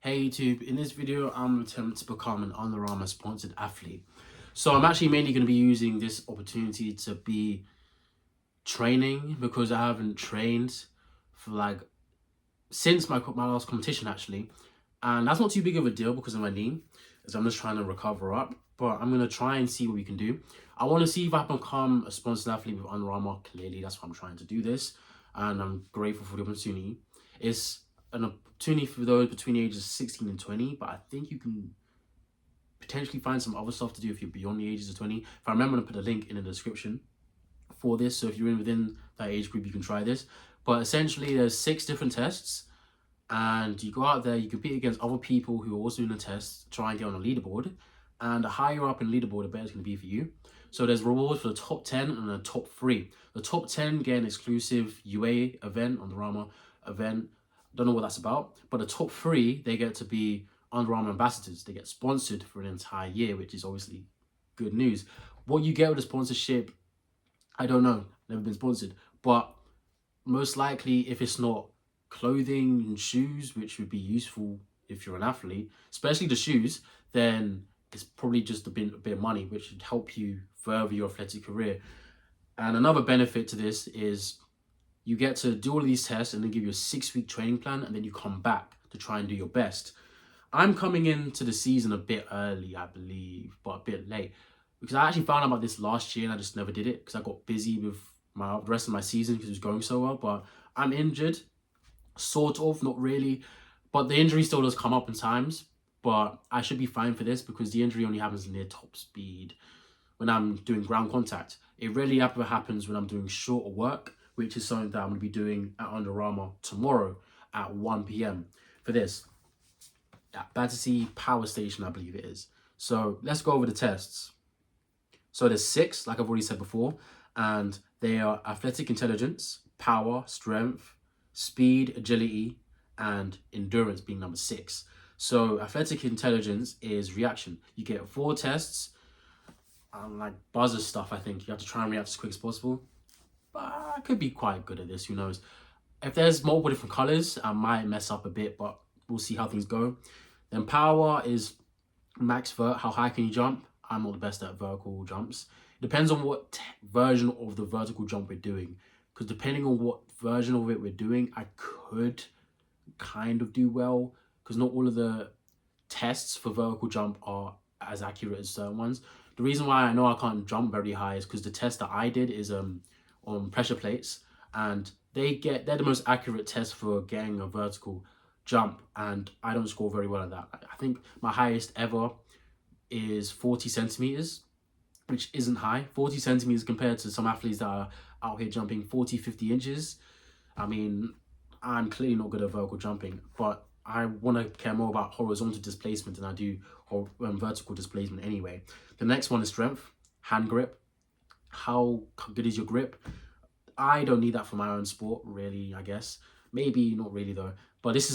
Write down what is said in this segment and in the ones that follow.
Hey YouTube, in this video I'm attempting to become an Under Armour sponsored athlete. So I'm actually mainly going to be using this opportunity to be training because I haven't trained for since my last competition actually. And that's not too big of a deal because of my knee, as I'm just trying to recover up. But I'm going to try and see what we can do. I want to see if I can become a sponsored athlete with Under Armour. Clearly, that's why I'm trying to do this. And I'm grateful for the opportunity. It's an opportunity for those between the ages of 16 and 20, but I think you can potentially find some other stuff to do if you're beyond the ages of 20. If I remember, I'm going to put a link in the description for this. So if you're within that age group, you can try this. But essentially, there's 6 different tests. And you go out there, you compete against other people who are also doing the test, try and get on a leaderboard. And the higher up in the leaderboard, the better it's going to be for you. So there's rewards for the top 10 and the top 3. The top 10 get an exclusive UA event, Under Armour event. Don't know what that's about. But the top 3, they get to be Under Armour ambassadors. They get sponsored for an entire year, which is obviously good news. What you get with the sponsorship, I don't know. Never been sponsored. But most likely, if it's not clothing and shoes, which would be useful if you're an athlete, especially the shoes, then it's probably just a bit of money, which would help you further your athletic career. And another benefit to this is you get to do all of these tests and then give you a 6-week training plan, and then you come back to try and do your best. I'm coming into the season a bit early, I believe, but a bit late, because I actually found out about this last year and I just never did it because I got busy with the rest of my season because it was going so well. But I'm injured, sort of, not really, but the injury still does come up in times. But I should be fine for this because the injury only happens near top speed when I'm doing ground contact. It rarely ever happens when I'm doing shorter work, which is something that I'm going to be doing at Under Armour tomorrow at 1 p.m. for this at Battersea Power Station, I believe it is. So let's go over the tests. So there's 6, like I've already said before, and they are athletic intelligence, power, strength, speed, agility, and endurance being number 6. So athletic intelligence is reaction. You get 4 tests, like buzzer stuff, I think. You have to try and react as quick as possible. But I could be quite good at this, who knows. If there's multiple different colors, I might mess up a bit, but we'll see how things go. Then power is max vert, how high can you jump? I'm not the best at vertical jumps. It depends on what version of the vertical jump we're doing. Because depending on what version of it we're doing, I could kind of do well. Because not all of the tests for vertical jump are as accurate as certain ones. The reason why I know I can't jump very high is because the test that I did is on pressure plates, and they're the most accurate test for getting a vertical jump, and I don't score very well at that. I think my highest ever is 40 centimeters, which isn't high. 40 centimeters compared to some athletes that are out here jumping 40, 50 inches. I mean, I'm clearly not good at vertical jumping, but I want to care more about horizontal displacement than I do vertical displacement anyway. The next one is strength, hand grip. How good is your grip? I don't need that for my own sport, really, I guess. Maybe not really though. But this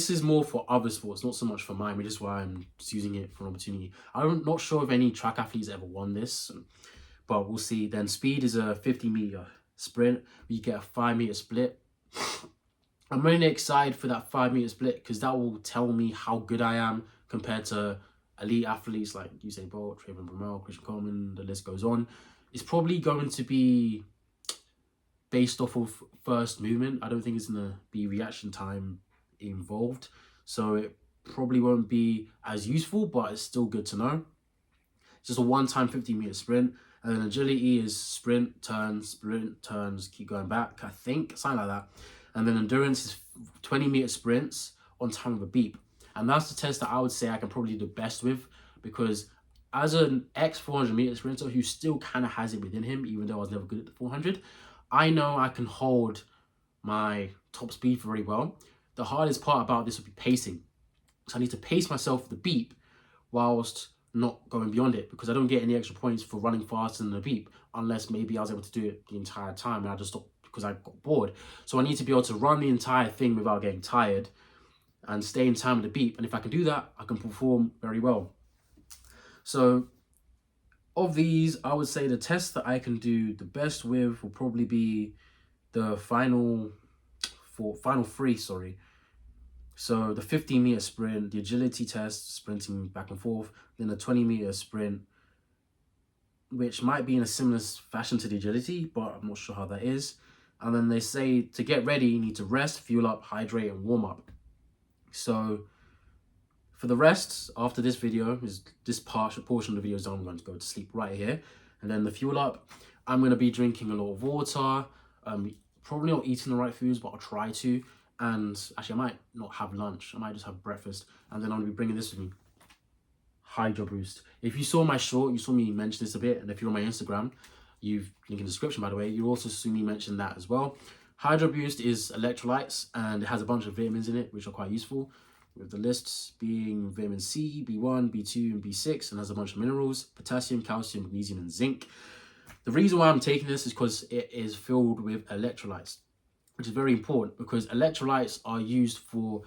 is more for other sports, not so much for mine, which is why I'm just using it for an opportunity. I'm not sure if any track athletes ever won this, but we'll see. Then speed is a 50-meter sprint. You get a 5-meter split. I'm really excited for that 5-meter split because that will tell me how good I am compared to elite athletes like Usain Bolt, Jevon, Christian Coleman, the list goes on. It's probably going to be based off of first movement. I don't think it's going to be reaction time involved. So it probably won't be as useful, but it's still good to know. It's just a one-time 50-meter sprint. And then agility is sprint, turns, keep going back, I think, something like that. And then endurance is 20-meter sprints on time of a beep. And that's the test that I would say I can probably do best with, because as an ex-400-meter sprinter who still kind of has it within him, even though I was never good at the 400, I know I can hold my top speed very well. The hardest part about this would be pacing. So I need to pace myself for the beep whilst not going beyond it, because I don't get any extra points for running faster than the beep, unless maybe I was able to do it the entire time and I just stopped because I got bored. So I need to be able to run the entire thing without getting tired and stay in time with the beep. And if I can do that, I can perform very well. So of these, I would say the test that I can do the best with will probably be the final 3, sorry. So the 15-meter sprint, the agility test, sprinting back and forth, then the 20-meter sprint, which might be in a similar fashion to the agility, but I'm not sure how that is. And then they say to get ready, you need to rest, fuel up, hydrate, and warm up. So for the rest, after this video, is this portion of the video is I'm going to go to sleep right here. And then the fuel up, I'm going to be drinking a lot of water, probably not eating the right foods, but I'll try to. And actually, I might not have lunch. I might just have breakfast. And then I'm going to be bringing this with me. Hydro Boost. If you saw my short, you saw me mention this a bit. And if you're on my Instagram, you've link in the description, by the way, you also see me mention that as well. Hydro Boost is electrolytes, and it has a bunch of vitamins in it, which are quite useful. With the lists being vitamin C, B1, B2, and B6, and has a bunch of minerals, potassium, calcium, magnesium, and zinc. The reason why I'm taking this is because it is filled with electrolytes, which is very important because electrolytes are used for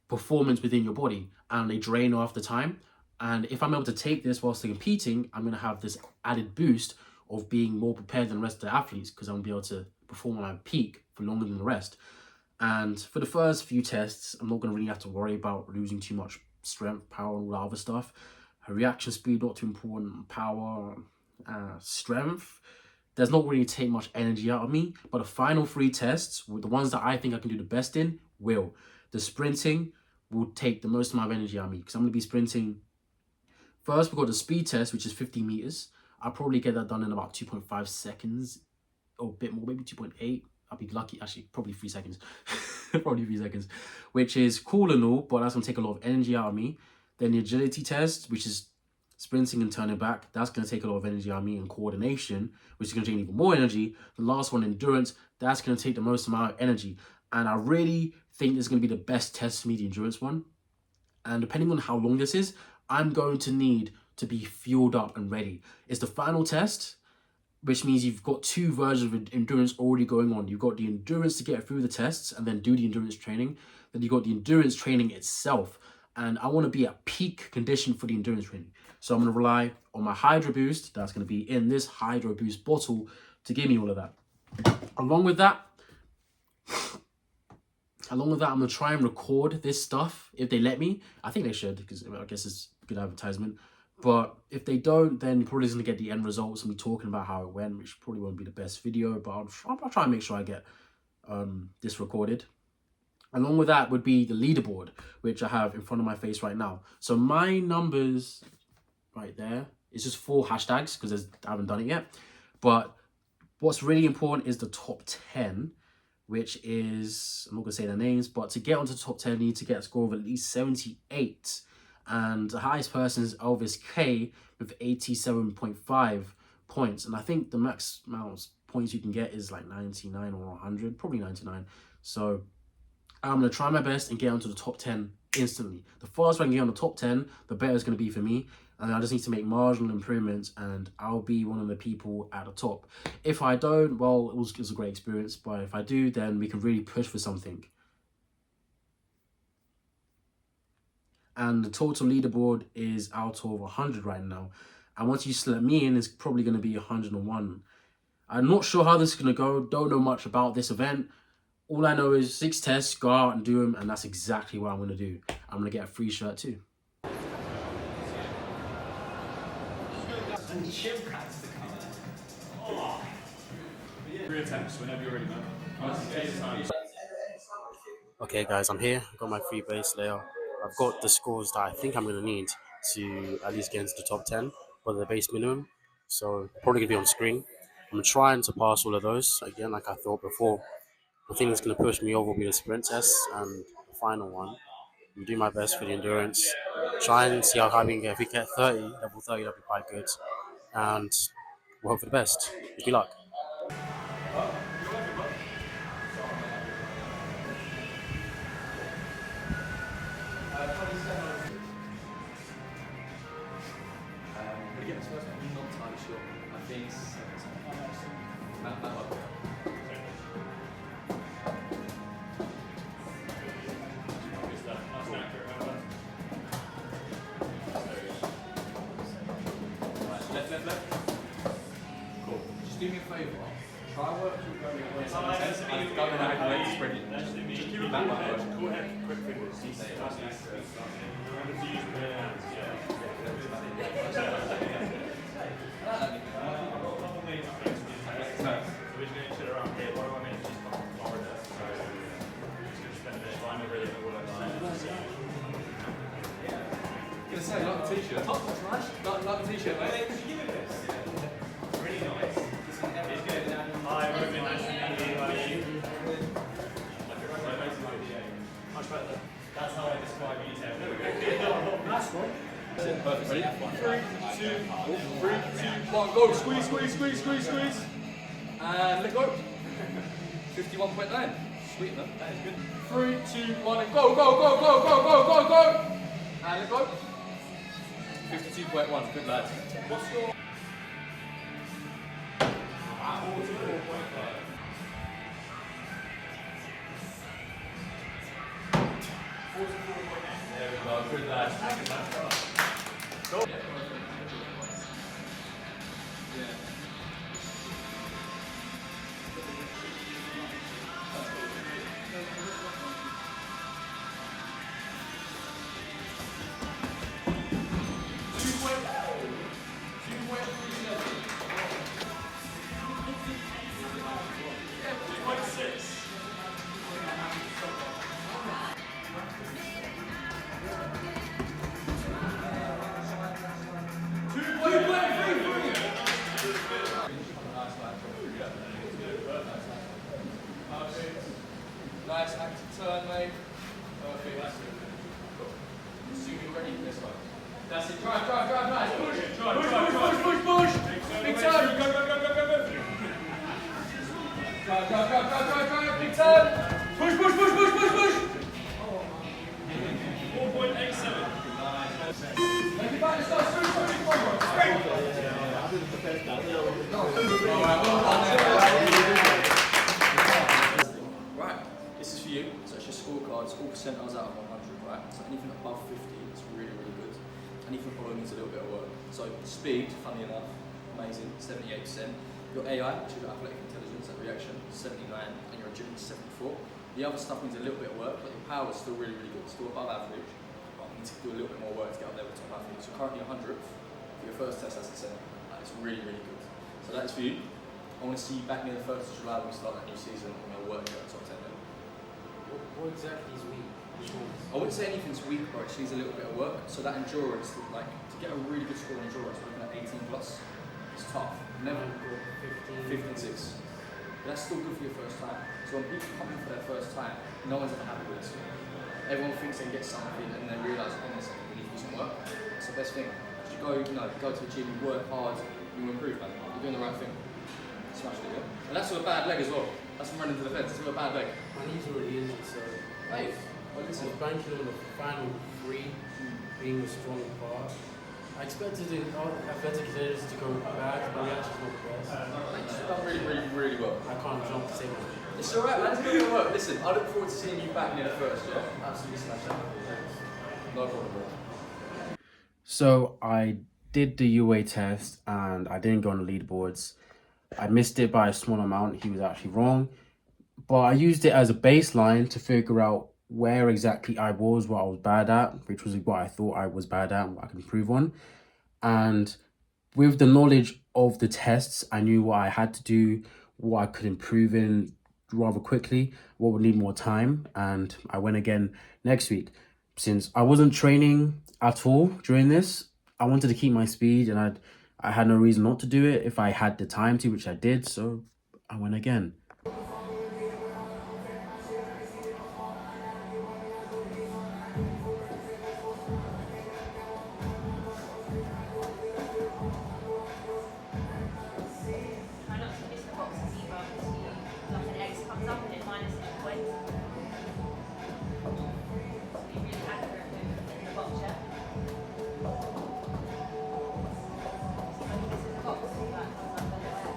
performance within your body and they drain after time. And if I'm able to take this whilst competing, I'm going to have this added boost of being more prepared than the rest of the athletes because I'm going to be able to perform at my peak for longer than the rest. And for the first few tests, I'm not going to really have to worry about losing too much strength, power, and all that other stuff. Reaction speed, not too important. Power, strength. Does not really take much energy out of me. But the final 3 tests, the ones that I think I can do the best in, will. The sprinting will take the most amount of energy out of me because I'm going to be sprinting. First, we've got the speed test, which is 50 meters. I'll probably get that done in about 2.5 seconds or a bit more, maybe 2.8. I'll be lucky, actually, probably 3 seconds. Probably 3 seconds, which is cool and all, but that's going to take a lot of energy out of me. Then the agility test, which is sprinting and turning back, that's going to take a lot of energy out of me, and coordination, which is going to take even more energy. The last one, endurance, that's going to take the most amount of energy. And I really think this is going to be the best test for me, the endurance one. And depending on how long this is, I'm going to need to be fueled up and ready. It's the final test, which means you've got 2 versions of endurance already going on. You've got the endurance to get through the tests and then do the endurance training. Then you've got the endurance training itself. And I want to be at peak condition for the endurance training. So I'm going to rely on my Hydro Boost. That's going to be in this Hydro Boost bottle to give me all of that. Along with that, I'm going to try and record this stuff if they let me. I think they should because I guess it's good advertisement. But if they don't, then you're probably going to get the end results and me talking about how it went, which probably won't be the best video, but I'll try and make sure I get this recorded. Along with that would be the leaderboard, which I have in front of my face right now. So my numbers right there, it's just 4 hashtags because I haven't done it yet. But what's really important is the top 10, which is, I'm not going to say their names, but to get onto the top 10, you need to get a score of at least 78. And the highest person is Elvis K with 87.5 points. And I think the max amount of points you can get is like 99 or 100, probably 99. So I'm going to try my best and get onto the top 10 instantly. The faster I can get on the top 10, the better it's going to be for me. And I just need to make marginal improvements and I'll be one of the people at the top. If I don't, well, it was a great experience. But if I do, then we can really push for something. And the total leaderboard is out of 100 right now. And once you select me in, it's probably going to be 101. I'm not sure how this is going to go. Don't know much about this event. All I know is 6 tests, go out and do them. And that's exactly what I'm going to do. I'm going to get a free shirt too. Three attempts whenever you're ready, man. Okay guys, I'm here. I've got my free base layer. I've got the scores that I think I'm going to need to at least get into the top 10 for the base minimum. So probably going to be on screen. I'm trying to pass all of those, again, like I thought before. The thing that's going to push me over will be the sprint test and the final one. I'm do my best for the endurance. Try and see how high we can get. If we get 30, level 30, that'll be quite good. And we'll hope for the best. Wish me luck. Cool. Just do me a favour. I don't know how to spread it. Just keep it that way. Go ahead, quick fingers. Gonna say, like the t-shirt. Like the t-shirt, mate. Really nice. Hi, we're moving nice and easy. Much better. That's how I describe you. Nice one. Perfect. Ready? 3, 2, 1, go. Squeeze, squeeze, squeeze, squeeze, squeeze. And let go. 51.9. Sweet, man. That is good. 3, 2, 1, and go, go, go, go, go, go, go, go. And let go. 52.1. Good lad. What's your... 44.9. There we go. Good lad. Go. Yeah. Nice active turn, mate. Perfect. Assuming ready for this one. That's it. Drive, drive, drive, nice. Push, push. Big turn. Go, go, go, go, go, go. Drive, drive, drive, drive, drive, drive. Big turn. Push, push, push, push, push, push. 4.87. Make it back. Let's go. Straight, straight, right, this is for you. So it's your scorecards, all percentiles out of 100, right? So anything above 50 is really, really good. Anything below needs a little bit of work. So speed, funny enough, amazing, 78%. Your AI, which is your athletic intelligence and reaction, 79, and your agility, 74. The other stuff needs a little bit of work, but your power is still really, really good, still above average. But you need to do a little bit more work to get up there with top athletes. So currently 100th, for your first test, that's the 7. It's really, really good. So that is for you. I want to see you back near the 1st of July when we start that new season and we'll work at top 10 level. What exactly is weak? I wouldn't say anything's weak, but it needs a little bit of work. So that endurance, like to get a really good score in endurance, we're looking at 18 plus. It's tough. Never 15, 6. But that's still good for your first time. So when people come in for their first time, no one's ever happy with this. Everyone thinks they can get something and then they realise, oh, listen, we need to do some work. It's the best thing. You go, go to the gym, you work hard, you improve, man. You're doing the right thing. Smashed it, yeah? And that's with a bad leg as well. That's from running to the fence. That's with a bad leg. My knee's already injured, so Hey, I was banking on the final 3 being a strong part. I expected the athletic intelligence to go bad, but the actual's not the best. you've done really, really, really well. I can't jump to save it. It's alright, man. It's going to work. Listen, I look forward to seeing you back near the 1st, yeah? Absolutely smash that. No problem, bro. So I did the UA test and I didn't go on the leaderboards. I missed it by a small amount. He was actually wrong. But I used it as a baseline to figure out where exactly I was, what I was bad at, which was what I thought I was bad at and what I could improve on. And with the knowledge of the tests, I knew what I had to do, what I could improve in rather quickly, what would need more time. And I went again next week. Since I wasn't training at all during this, I wanted to keep my speed and I had no reason not to do it if I had the time to, which I did. So I went again. Try not to miss the boxes either, because like an X comes up and it minus each point. So be really accurate with the box, yeah? So when you miss the box, that comes up a little X.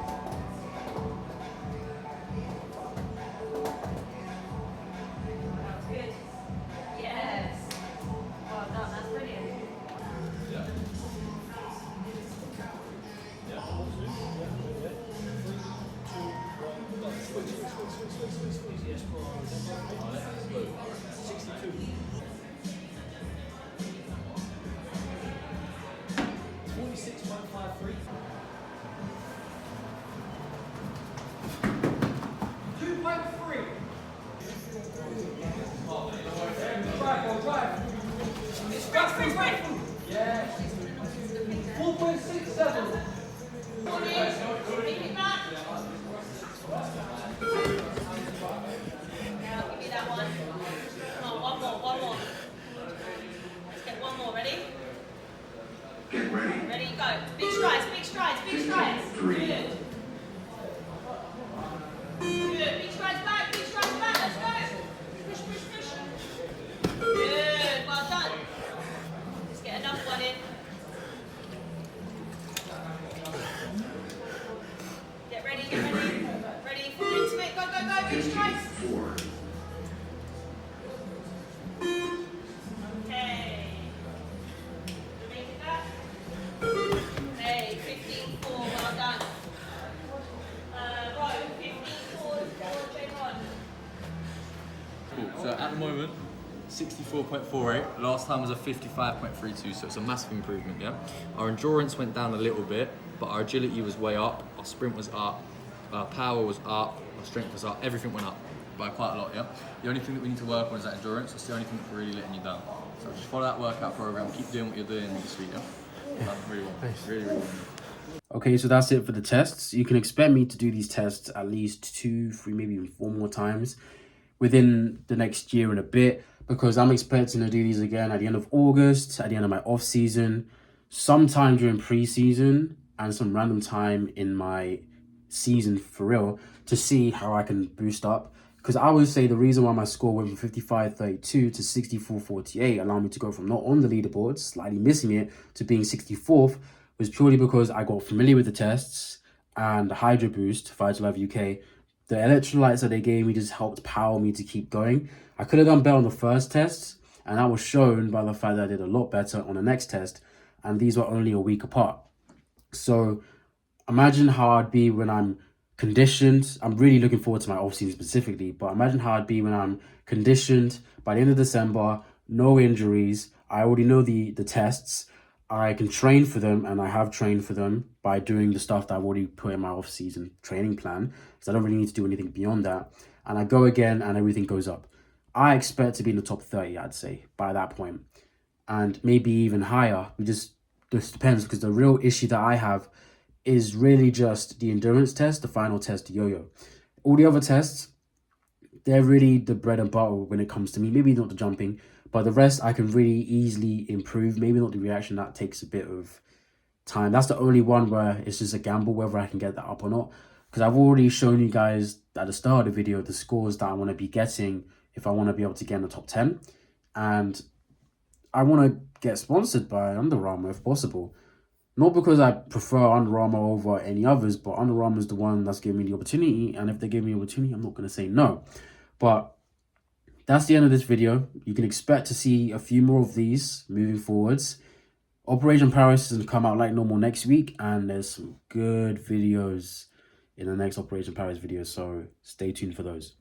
46.53. 2.3. Drive. Sprint. Yeah. 4.67. Pick it back. Now I'll give you that one. Come on, one more. Let's get one more. Ready? Get ready. Ready, go. Big strides. Good. Good. Big strides back. Let's go. Push. Good. Well done. Let's get another one in. Get ready. Ready, fall into it. Go. Big strides. 4. Okay. Make it back. Hey, 15-4, well done. Row, 15-4 for Jevon. Cool. So at the moment, 64.48. Last time was a 55.32, so it's a massive improvement, yeah? Our endurance went down a little bit, but our agility was way up, our sprint was up, our power was up, our strength was up, everything went up by quite a lot, yeah? The only thing that we need to work on is that endurance. That's the only thing that's really letting you down. So just follow that workout program, keep doing what you're doing this week, yeah? Done really well. Really well. Okay, so that's it for the tests. You can expect me to do these tests at least 2, 3, maybe even 4 more times within the next year and a bit, because I'm expecting to do these again at the end of August, at the end of my off season, sometime during pre-season, and some random time in my season for real, to see how I can boost up. Because I would say the reason why my score went from 55.32 to 64.48, allowing me to go from not on the leaderboard, slightly missing it, to being 64th, was purely because I got familiar with the tests and the Hydro Boost, Vital Life UK. The electrolytes that they gave me just helped power me to keep going. I could have done better on the first test, and that was shown by the fact that I did a lot better on the next test, and these were only a week apart. So imagine how I'd be when I'm conditioned. I'm really looking forward to my off-season specifically, but imagine how I'd be when I'm conditioned by the end of December, no injuries. I already know the tests. I can train for them, and I have trained for them by doing the stuff that I've already put in my off-season training plan, because I don't really need to do anything beyond that. And I go again, and everything goes up. I expect to be in the top 30, I'd say, by that point, and maybe even higher. This depends, because the real issue that I have is really just the endurance test, the final test, the yo-yo. All the other tests, they're really the bread and butter when it comes to me. Maybe not the jumping, but the rest I can really easily improve. Maybe not the reaction, that takes a bit of time. That's the only one where it's just a gamble whether I can get that up or not. Because I've already shown you guys at the start of the video the scores that I want to be getting if I want to be able to get in the top 10. And I want to get sponsored by Under Armour if possible. Not because I prefer Under Armour over any others, but Under Armour is the one that's giving me the opportunity. And if they give me the opportunity, I'm not going to say no. But that's the end of this video. You can expect to see a few more of these moving forwards. Operation Paris is going to come out like normal next week, and there's some good videos in the next Operation Paris video, so stay tuned for those.